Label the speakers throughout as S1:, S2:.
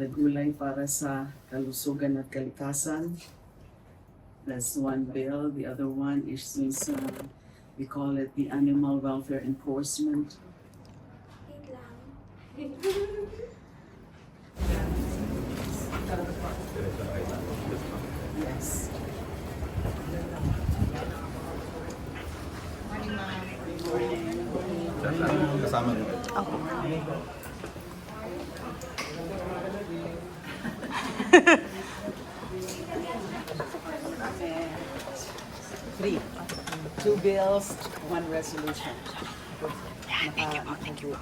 S1: the gulay para sa kalusugan at kalikasan. That's one bill. The other one is since we call it the Animal Welfare Enforcement. Yes.
S2: Kasama nyo.
S1: Three. Two bills, one resolution.
S3: Thank you po, thank you.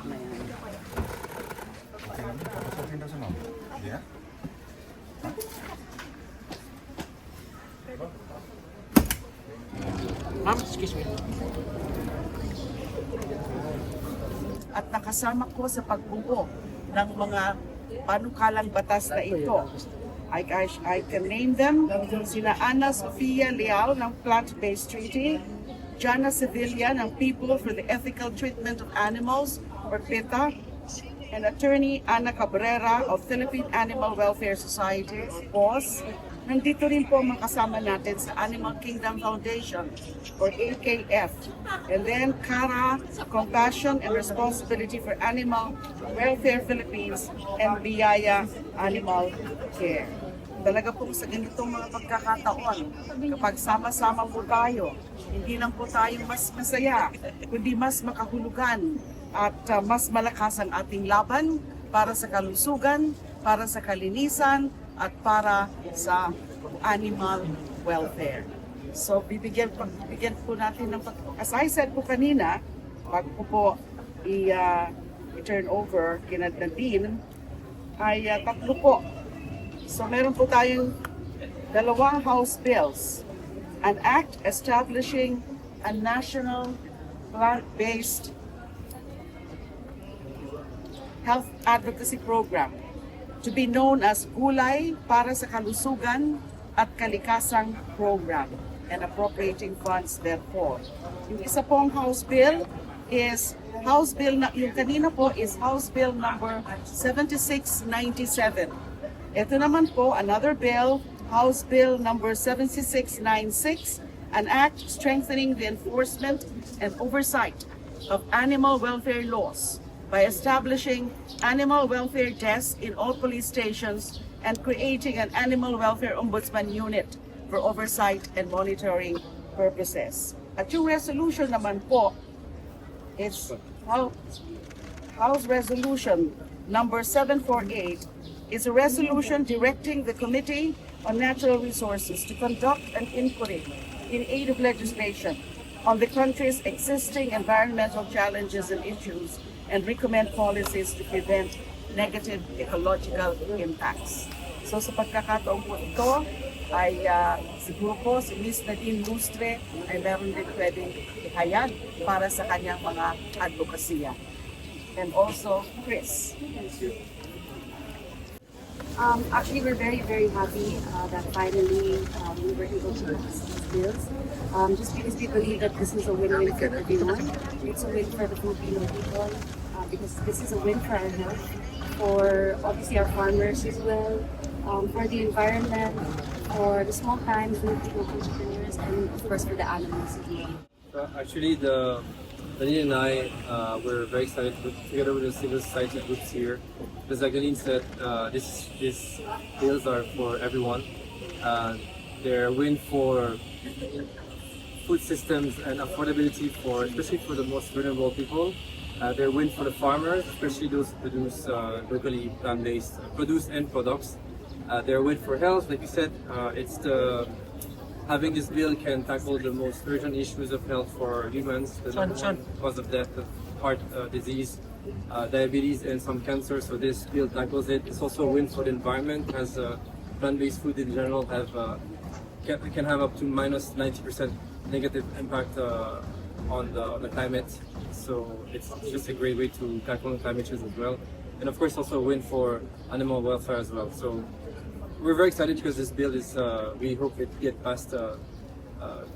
S2: Sasabihin daw sa mama. Yeah?
S3: Ma'am, excuse me.
S1: At nakasama ko sa pagbuo ng mga panukalang batas na ito. I can name them, sina Ana Sofia Leal ng Plant-Based Treaty, Jana Sevilla ng People for the Ethical Treatment of Animals, or PETA, and Attorney Ana Cabrera of Philippine Animal Welfare Society, PAWS. Nandito rin po mga kasama natin sa Animal Kingdom Foundation, or AKF. And then CARA, Compassion and Responsibility for Animal Welfare Philippines, and Biyaya Animal Care. Talaga po sa ganitong mga pagkakataon, kapag sama-sama po tayo, hindi lang po tayo mas masaya, kundi mas makahulugan at mas malakas ang ating laban para sa kalusugan, para sa kalinisan, at para sa animal welfare. So bibigyan po natin ng as I said po kanina, bago ko po i-turn over kina Nadine, ay tatlo po. So meron po tayong dalawang House bills. An act establishing a national plant-based health advocacy program to be known as Gulay para sa Kalusugan at Kalikasang Program and appropriating funds therefore. Yung isa pong House Bill is House Bill na yung kanina po is House Bill number 7697. Ito naman po another bill, House Bill number 7696, an act strengthening the enforcement and oversight of animal welfare laws by establishing animal welfare desks in all police stations and creating an animal welfare ombudsman unit for oversight and monitoring purposes. At yung resolution naman po is House Resolution number 748 is a resolution directing the Committee on Natural Resources to conduct an inquiry in aid of legislation on the country's existing environmental challenges and issues and recommend policies to prevent negative ecological impacts. So sa pagkakataon po ito, ay siguro po si Ms. Nadine Lustre ay meron din pwedeng ihayag para sa kanyang mga advokasya. And also, Chris.
S4: Actually, we're very, very happy that finally we were able to pass these bills. Just because we believe that this is a win-win for everyone. It's a win for the Filipino people because this is a win for our health, for obviously our farmers as well, for the environment, for the small time local entrepreneurs, and of course for the animals as well.
S5: Actually, Nadine and I were very excited together with the civil society groups here. Because like Nadine said, these bills are for everyone. They're a win for food systems and affordability for, especially for the most vulnerable people. They're a win for the farmers, especially those who produce locally plant-based produce and products. They're a win for health, like you said. Having this bill can tackle the most urgent issues of health for humans, the number one cause of death of heart disease, diabetes, and some cancer. So this bill tackles it. It's also a win for the environment, as plant-based food in general can have up to minus 90% negative impact on the climate. So it's just a great way to tackle climate change as well. And of course, also a win for animal welfare as well. So we're very excited because this bill is, we hope it get passed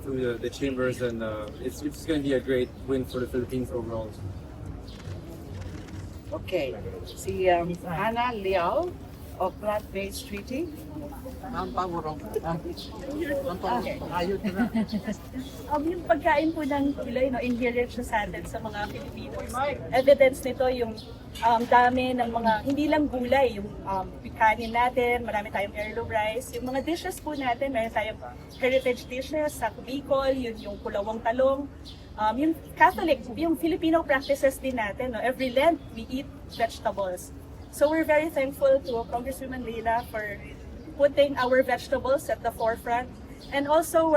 S5: through the chambers, and it's going to be a great win for the Philippines overall.
S1: Okay. Si Ana Leal of plant-based treaty?
S6: Yung pagkain po ng gulay, no, inherent siya sa atin sa mga Filipinos. Evidence nito yung dami ng mga, hindi lang gulay, yung kanin natin, marami tayong heirloom rice. Yung mga dishes po natin, meron tayong heritage dishes sa Bicol, yun yung kulawang talong. Yung Catholic, yung Filipino practices din natin, no? Every Lent, we eat vegetables. So we're very thankful to Congresswoman Leila for putting our vegetables at the forefront. And also,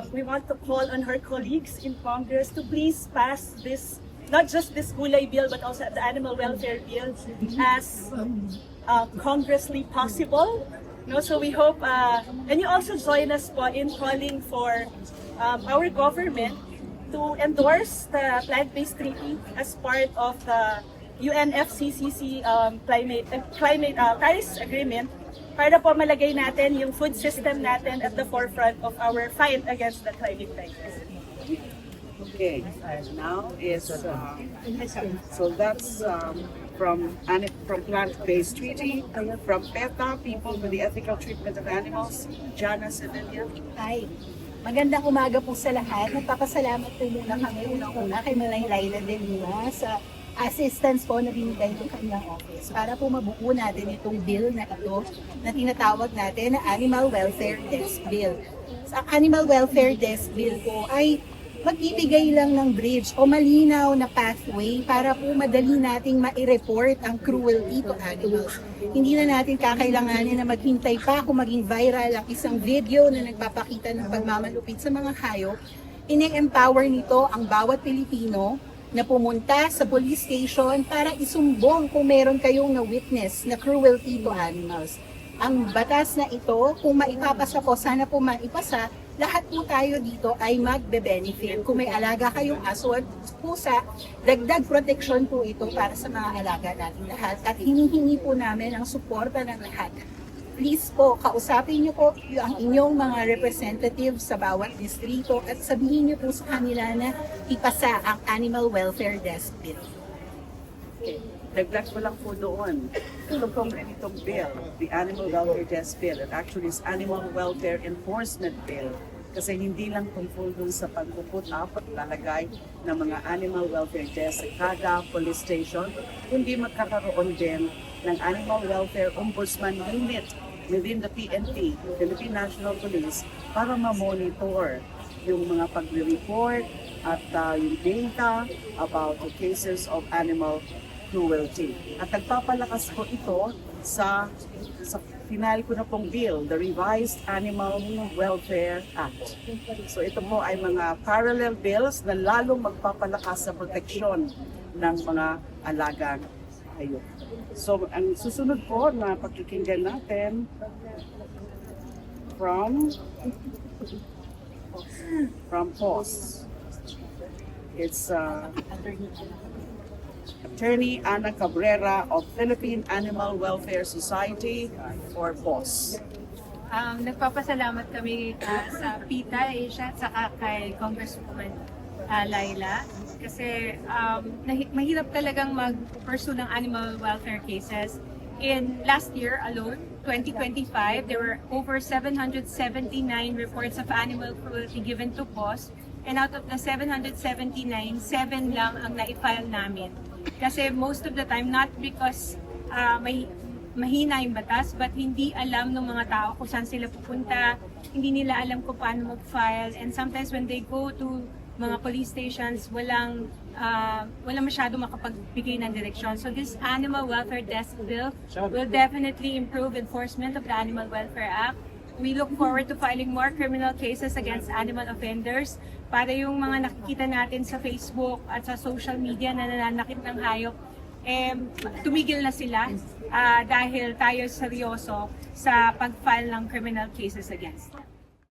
S6: we want to call on her colleagues in Congress to please pass this, not just this gulay bill, but also the animal welfare bill as congressly possible. No, so we hope, and you also join us po in calling for our government to endorse the plant-based treaty as part of the UNFCCC Paris Agreement para po malagay natin yung food system natin at the forefront of our fight against the climate crisis.
S1: Okay, now is so that's from plant-based treaty, from PETA, People for the Ethical Treatment of Animals, Jana Sevilla.
S7: Hi. Magandang umaga po sa lahat. Nagpapasalamat po muna kami unang-una kay Manay Laila de Lima sa assistance po na binigay ng kanyang office para po mabuo natin itong bill na ito na tinatawag natin na Animal Welfare Desk Bill. Sa Animal Welfare Desk Bill po ay magbibigay lang ng bridge o malinaw na pathway para po madali nating ma-report ang cruelty to animals. Hindi na natin kakailanganin na maghintay pa kung maging viral ang isang video na nagpapakita ng pagmamalupit sa mga hayop. Ine-empower nito ang bawat Pilipino na pumunta sa police station para isumbong kung meron kayong na-witness na cruelty to animals. Ang batas na ito, kung maipapasa po, sana po maipasa, lahat po tayo dito ay magbe-benefit. Kung may alaga kayong aso at pusa, dagdag protection po ito para sa mga alaga natin lahat. At hinihingi po namin ang suporta ng lahat. Please po, kausapin niyo po ang inyong mga representatives sa bawat distrito at sabihin niyo po sa kanila na ipasa ang Animal Welfare Desk Bill.
S1: Okay. Dagdag ko lang po doon. Ito pong ganitong bill, the Animal Welfare Desk Bill, it actually is Animal Welfare Enforcement Bill. Kasi hindi lang tungkol dun sa pag-put up at lalagay ng mga animal welfare desk sa kada police station, kundi magkakaroon din ng Animal Welfare Ombudsman Unit within the PNP, Philippine National Police, para ma-monitor yung mga pagre-report at yung data about the cases of animal cruelty. At nagpapalakas po ito sa final ko na pong bill, the Revised Animal Welfare Act. So ito po ay mga parallel bills na lalong magpapalakas sa proteksyon ng mga alagang hayop. So ang susunod po na pakikinggan natin from POS. It's Attorney Ana Cabrera of Philippine Animal Welfare Society or POS.
S8: Nagpapasalamat kami sa PETA, Asia, at saka kay Congresswoman Laila kasi mahirap talagang mag-pursue ng animal welfare cases. In last year alone, 2025, there were over 779 reports of animal cruelty given to POS, and out of the 779, 7 lang ang na-file namin. Kasi most of the time, not because may mahina yung batas, but hindi alam ng mga tao kung saan sila pupunta, hindi nila alam kung paano mag-file, and sometimes when they go to mga police stations, walang masyado makapagbigay ng direksyon. So this Animal Welfare Desk Bill will definitely improve enforcement of the Animal Welfare Act. We look forward to filing more criminal cases against animal offenders para yung mga nakikita natin sa Facebook at sa social media na nananakit ng hayop, tumigil na sila dahil tayo seryoso sa pag-file ng criminal cases against them.